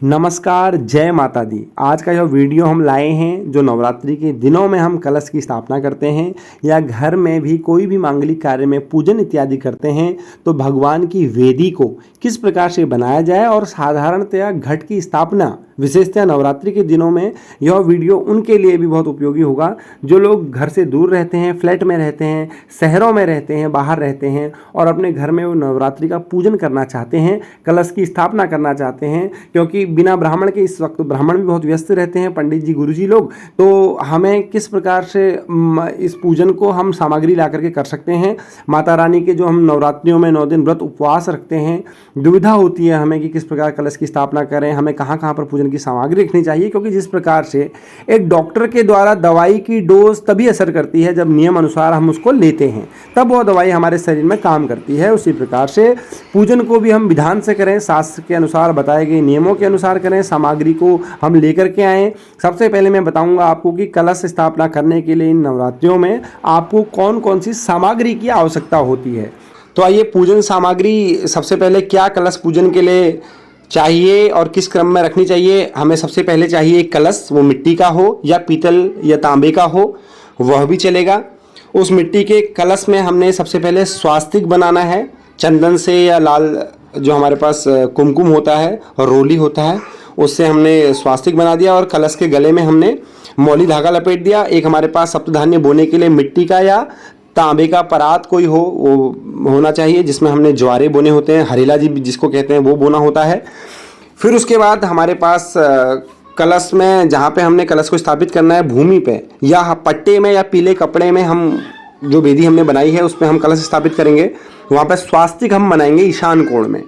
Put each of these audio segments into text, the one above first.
नमस्कार, जय माता दी। आज का जो वीडियो हम लाए हैं, जो नवरात्रि के दिनों में हम कलश की स्थापना करते हैं या घर में भी कोई भी मांगलिक कार्य में पूजन इत्यादि करते हैं, तो भगवान की वेदी को किस प्रकार से बनाया जाए और साधारणतया घट की स्थापना विशेषतः नवरात्रि के दिनों में यह वीडियो उनके लिए भी बहुत उपयोगी होगा जो लोग घर से दूर रहते हैं, फ्लैट में रहते हैं, शहरों में रहते हैं, बाहर रहते हैं और अपने घर में वो नवरात्रि का पूजन करना चाहते हैं, कलश की स्थापना करना चाहते हैं। क्योंकि बिना ब्राह्मण के इस वक्त ब्राह्मण भी बहुत व्यस्त रहते हैं, पंडित जी, गुरु जी लोग, तो हमें किस प्रकार से इस पूजन को हम सामग्री ला करके कर सकते हैं। माता रानी के जो हम नवरात्रियों में 9 दिन व्रत उपवास रखते हैं, दुविधा होती है हमें कि किस प्रकार कलश की स्थापना करें, हमें कहाँ कहाँ पर पूजन की सामग्री रखनी चाहिए। क्योंकि जिस प्रकार से एक डॉक्टर के द्वारा दवाई की डोज तभी असर करती है जब नियम अनुसार हम उसको लेते हैं, तब वो दवाई हमारे शरीर में काम करती है। उसी प्रकार से पूजन को भी हम विधान से करें, शास्त्र के अनुसार बताए गए नियमों के अनुसार करें, सामग्री को हम लेकर के आएँ। सबसे पहले मैं बताऊंगा आपको कि कलश स्थापना करने के लिए इन नवरात्रियों में आपको कौन कौन सी सामग्री की आवश्यकता होती है। तो आइए, पूजन सामग्री सबसे पहले क्या कलश पूजन के लिए चाहिए और किस क्रम में रखनी चाहिए। हमें सबसे पहले चाहिए एक कलश, वो मिट्टी का हो या पीतल या तांबे का हो, वह भी चलेगा। उस मिट्टी के कलश में हमने सबसे पहले स्वास्तिक बनाना है, चंदन से या लाल जो हमारे पास कुमकुम होता है और रोली होता है, उससे हमने स्वास्तिक बना दिया और कलश के गले में हमने मौली धागा लपेट दिया। एक हमारे पास सप्तधान्य बोने के लिए मिट्टी का या तांबे का परात कोई हो, वो होना चाहिए, जिसमें हमने ज्वारे बोने होते हैं, हरेला जी जिसको कहते हैं, वो बोना होता है। फिर उसके बाद हमारे पास कलश में, जहाँ पे हमने कलश को स्थापित करना है, भूमि पे या पट्टे में या पीले कपड़े में, हम जो वेदी हमने बनाई है उस पर हम कलश स्थापित करेंगे। वहाँ पर स्वास्तिक हम बनाएंगे ईशान कोण में।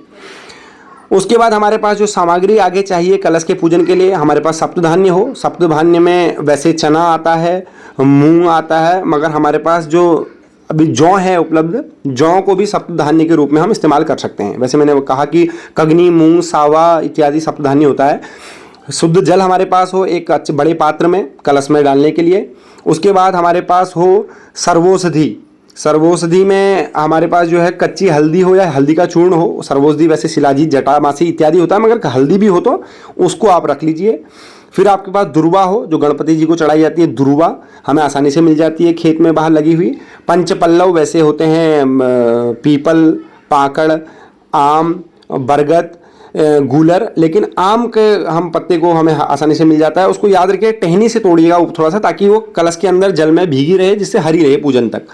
उसके बाद हमारे पास जो सामग्री आगे चाहिए कलश के पूजन के लिए, हमारे पास सप्तधान्य हो। सप्तधान्य में वैसे चना आता है, मूंग आता है, मगर हमारे पास जो अभी जौ है उपलब्ध, जौ को भी सप्तधान्य के रूप में हम इस्तेमाल कर सकते हैं। वैसे मैंने कहा कि कगनी, मूंग, सावा इत्यादि सप्तधान्य होता है। शुद्ध जल हमारे पास हो एक अच्छे बड़े पात्र में कलश में डालने के लिए। उसके बाद हमारे पास हो सर्वौषधि। सर्वौषधि में हमारे पास जो है कच्ची हल्दी हो या हल्दी का चूर्ण हो। सर्वौषधि वैसे शिलाजीत, जटामासी इत्यादि होता है, मगर हल्दी भी हो तो उसको आप रख लीजिए। फिर आपके पास दुर्वा हो, जो गणपति जी को चढ़ाई जाती है, दुर्वा हमें आसानी से मिल जाती है खेत में बाहर लगी हुई। पंचपल्लव वैसे होते हैं, पीपल, पाकड़, आम, बरगद, गूलर, लेकिन आम के हम पत्ते को हमें आसानी से मिल जाता है। उसको याद रखिए, टहनी से तोड़िएगा थोड़ा सा, ताकि वो कलश के अंदर जल में भीगी रहे, जिससे हरी रहे पूजन तक।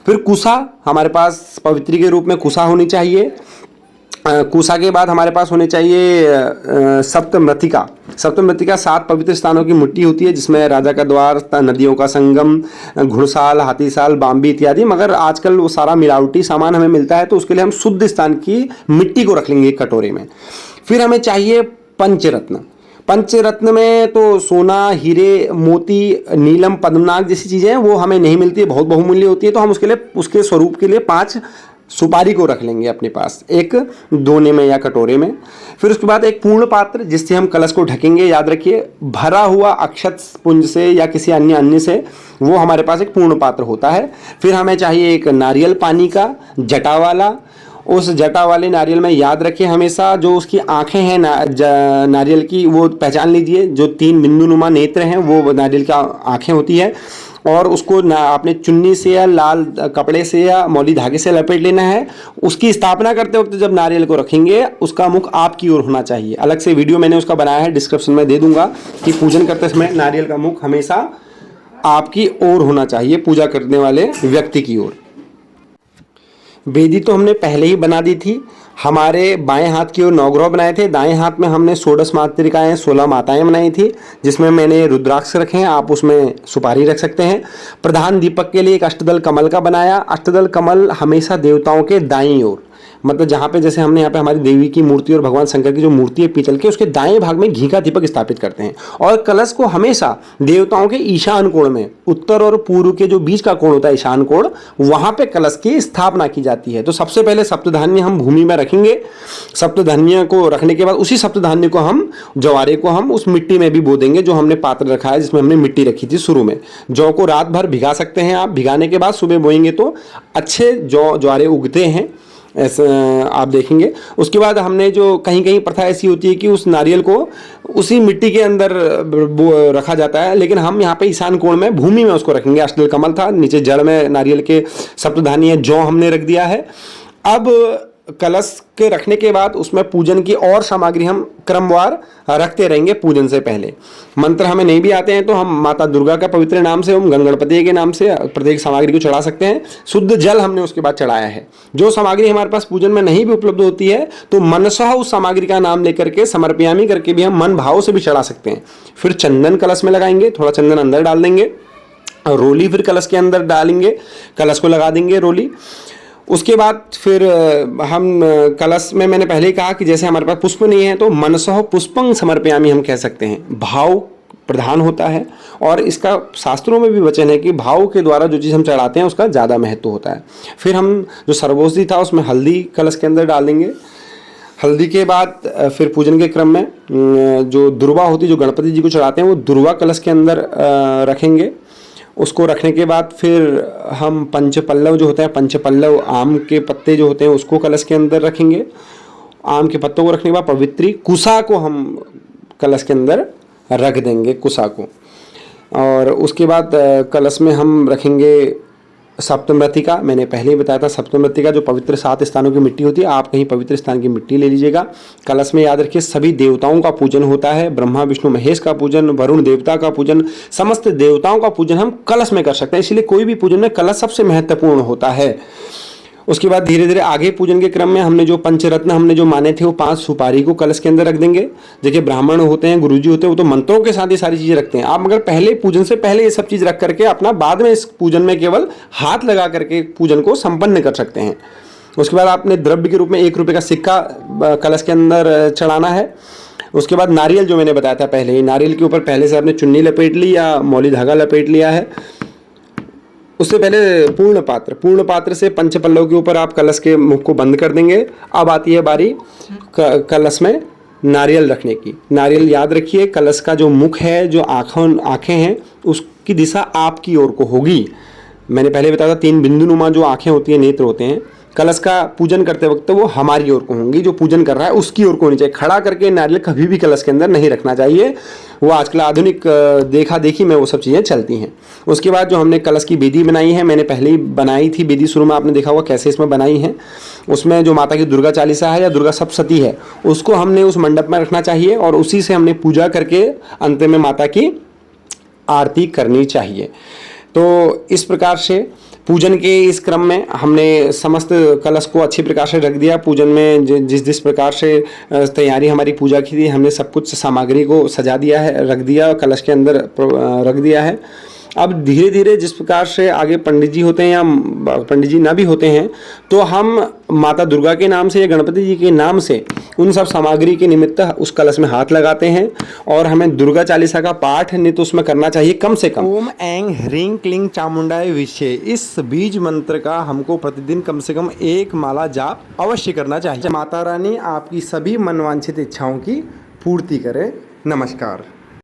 फिर कुसा, हमारे पास पवित्री के रूप में कुसा होनी चाहिए। कुसा के बाद हमारे पास होने चाहिए सप्तमृतिका। सप्तमृतिका 7 पवित्र स्थानों की मिट्टी होती है, जिसमें राजा का द्वार, नदियों का संगम, घुड़साल, हाथीसाल, बाम्बी इत्यादि। मगर आजकल वो सारा मिलावटी सामान हमें मिलता है, तो उसके लिए हम शुद्ध स्थान की मिट्टी को रख लेंगे एक कटोरे में। फिर हमें चाहिए पंचरत्न। पंचरत्न में तो सोना, हीरे, मोती, नीलम, पद्मनाग जैसी चीज़ें हैं, वो हमें नहीं मिलती है, बहुत बहुमूल्य होती है। तो हम उसके लिए, उसके स्वरूप के लिए 5 सुपारी को रख लेंगे अपने पास एक दोने में या कटोरे में। फिर उसके बाद एक पूर्ण पात्र, जिससे हम कलश को ढकेंगे। याद रखिए, भरा हुआ अक्षत पुंज से या किसी अन्य से, वो हमारे पास एक पूर्ण पात्र होता है। फिर हमें चाहिए एक नारियल पानी का जटा वाला। उस जटा वाले नारियल में याद रखिए हमेशा जो उसकी आंखें हैं नारियल की, वो पहचान लीजिए, जो 3 बिंदुनुमा नेत्र हैं, वो नारियल की आंखें होती है। और उसको आपने चुन्नी से या लाल कपड़े से या मौली धागे से लपेट लेना है। उसकी स्थापना करते वक्त जब नारियल को रखेंगे, उसका मुख आपकी ओर होना चाहिए। अलग से वीडियो मैंने उसका बनाया है, डिस्क्रिप्शन में दे दूंगा, कि पूजन करते समय नारियल का मुख हमेशा आपकी ओर होना चाहिए, पूजा करने वाले व्यक्ति की ओर। वेदी तो हमने पहले ही बना दी थी। हमारे बाएं हाथ की ओर 9 ग्रह बनाए थे, दाएं हाथ में हमने 16 मातृकाएं, 16 माताएं बनाई थी, जिसमें मैंने रुद्राक्ष रखे हैं, आप उसमें सुपारी रख सकते हैं। प्रधान दीपक के लिए एक अष्टदल कमल का बनाया। अष्टदल कमल हमेशा देवताओं के दाईं ओर, मतलब जहाँ पे जैसे हमने यहाँ पे हमारी देवी की मूर्ति और भगवान शंकर की जो मूर्ति है पीतल की, उसके दाएं भाग में घी का दीपक स्थापित करते हैं। और कलश को हमेशा देवताओं के ईशान कोण में, उत्तर और पूर्व के जो बीच का कोण होता है ईशान कोण, वहाँ पे कलश की स्थापना की जाती है। तो सबसे पहले सप्तधान्य हम भूमि में रखेंगे। सप्तधान्य को रखने के बाद उसी सप्तधान्य को हम, ज्वारे को हम उस मिट्टी में भी बो देंगे, जो हमने पात्र रखा है जिसमें हमने मिट्टी रखी थी शुरू में। जौ को रात भर भिगा सकते हैं आप, भिगाने के बाद सुबह बोएंगे तो अच्छे ज्वारे उगते हैं। ऐसा आप देखेंगे। उसके बाद हमने जो कहीं कहीं प्रथा ऐसी होती है कि उस नारियल को उसी मिट्टी के अंदर रखा जाता है, लेकिन हम यहाँ पे ईशान कोण में भूमि में उसको रखेंगे। अष्टदल कमल था, नीचे जड़ में नारियल के सप्तधानी जौ हमने रख दिया है। अब कलश के रखने के बाद उसमें पूजन की और सामग्री हम क्रमवार रखते रहेंगे। पूजन से पहले मंत्र हमें नहीं भी आते हैं तो हम माता दुर्गा का पवित्र नाम से, ओम गणपति के नाम से प्रत्येक सामग्री को चढ़ा सकते हैं। शुद्ध जल हमने उसके बाद चढ़ाया है। जो सामग्री हमारे पास पूजन में नहीं भी उपलब्ध होती है तो मनसा उस सामग्री का नाम लेकर के समर्पयामी करके भी हम मन भाव से भी चढ़ा सकते हैं। फिर चंदन कलश में लगाएंगे, थोड़ा चंदन अंदर डाल देंगे, रोली फिर कलश के अंदर डालेंगे, कलश को लगा देंगे रोली। उसके बाद फिर हम कलश में, मैंने पहले ही कहा कि जैसे हमारे पास पुष्प नहीं है तो मनसो पुष्पं समर्पयामि हम कह सकते हैं। भाव प्रधान होता है और इसका शास्त्रों में भी वचन है कि भाव के द्वारा जो चीज़ हम चढ़ाते हैं उसका ज़्यादा महत्व होता है। फिर हम जो सर्वोषधि था उसमें हल्दी कलश के अंदर डाल देंगे। हल्दी के बाद फिर पूजन के क्रम में जो दुर्वा होती है, जो गणपति जी को चढ़ाते हैं, वो दुर्वा कलश के अंदर रखेंगे। उसको रखने के बाद फिर हम पंचपल्लव जो होता है, पंचपल्लव आम के पत्ते जो होते हैं उसको कलश के अंदर रखेंगे। आम के पत्तों को रखने के बाद पवित्री कुसा को हम कलश के अंदर रख देंगे, कुसा को। और उसके बाद कलश में हम रखेंगे सप्तमृत्तिका। मैंने पहले ही बताया था, सप्तमृत्तिका जो पवित्र 7 स्थानों की मिट्टी होती है, आप कहीं पवित्र स्थान की मिट्टी ले लीजिएगा। कलश में याद रखिए सभी देवताओं का पूजन होता है। ब्रह्मा विष्णु महेश का पूजन, वरुण देवता का पूजन, समस्त देवताओं का पूजन हम कलश में कर सकते हैं। इसलिए कोई भी पूजन में कलश सबसे महत्वपूर्ण होता है। उसके बाद धीरे धीरे आगे पूजन के क्रम में हमने जो पंचरत्न हमने जो माने थे वो 5 सुपारी को कलश के अंदर रख देंगे। देखिए ब्राह्मण होते हैं, गुरुजी होते हैं, वो तो मंत्रों के साथ ये सारी चीज़ें रखते हैं। आप मगर पहले पूजन से पहले ये सब चीज़ रख करके अपना बाद में इस पूजन में केवल हाथ लगा करके पूजन को संपन्न कर सकते हैं। उसके बाद आपने द्रव्य के रूप में 1 रुपये का सिक्का कलश के अंदर चढ़ाना है। उसके बाद नारियल जो मैंने बताया था पहले ही, नारियल के ऊपर पहले से आपने चुन्नी लपेट ली या मौली धागा लपेट लिया है। उससे पहले पूर्ण पात्र से पंचपल्लव के ऊपर आप कलश के मुख को बंद कर देंगे। अब आती है बारी कलश में नारियल रखने की। नारियल याद रखिए, कलश का जो मुख है, जो आँखें हैं, उसकी दिशा आपकी ओर को होगी। मैंने पहले बताया था 3 बिंदुनुमा जो आँखें होती हैं, नेत्र होते हैं, कलश का पूजन करते वक्त वो हमारी ओर को होंगी। जो पूजन कर रहा है उसकी ओर को होनी चाहिए। खड़ा करके नारियल कभी भी कलश के अंदर नहीं रखना चाहिए। वो आजकल आधुनिक देखा देखी में वो सब चीज़ें चलती हैं। उसके बाद जो हमने कलश की बेदी बनाई है, मैंने पहले ही बनाई थी बेदी, शुरू में आपने देखा होगा कैसे इसमें बनाई है। उसमें जो माता की दुर्गा चालीसा है या दुर्गा सप्तशती है उसको हमने उस मंडप में रखना चाहिए और उसी से हमने पूजा करके अंत में माता की आरती करनी चाहिए। तो इस प्रकार से पूजन के इस क्रम में हमने समस्त कलश को अच्छी प्रकार से रख दिया। पूजन में जिस प्रकार से तैयारी हमारी पूजा की थी, हमने सब कुछ सामग्री को सजा दिया है, रख दिया, कलश के अंदर रख दिया है। अब धीरे धीरे जिस प्रकार से आगे पंडित जी होते हैं या पंडित जी ना भी होते हैं तो हम माता दुर्गा के नाम से या गणपति जी के नाम से उन सब सामग्री के निमित्त उस कलश में हाथ लगाते हैं और हमें दुर्गा चालीसा का पाठ नित्य उसमें करना चाहिए कम से कम। ओम ऐं ह्रीं क्लीं चामुंडाय विषे, इस बीज मंत्र का हमको प्रतिदिन कम से कम 1 माला जाप अवश्य करना चाहिए। माता रानी आपकी सभी मनवांछित इच्छाओं की पूर्ति करे। नमस्कार।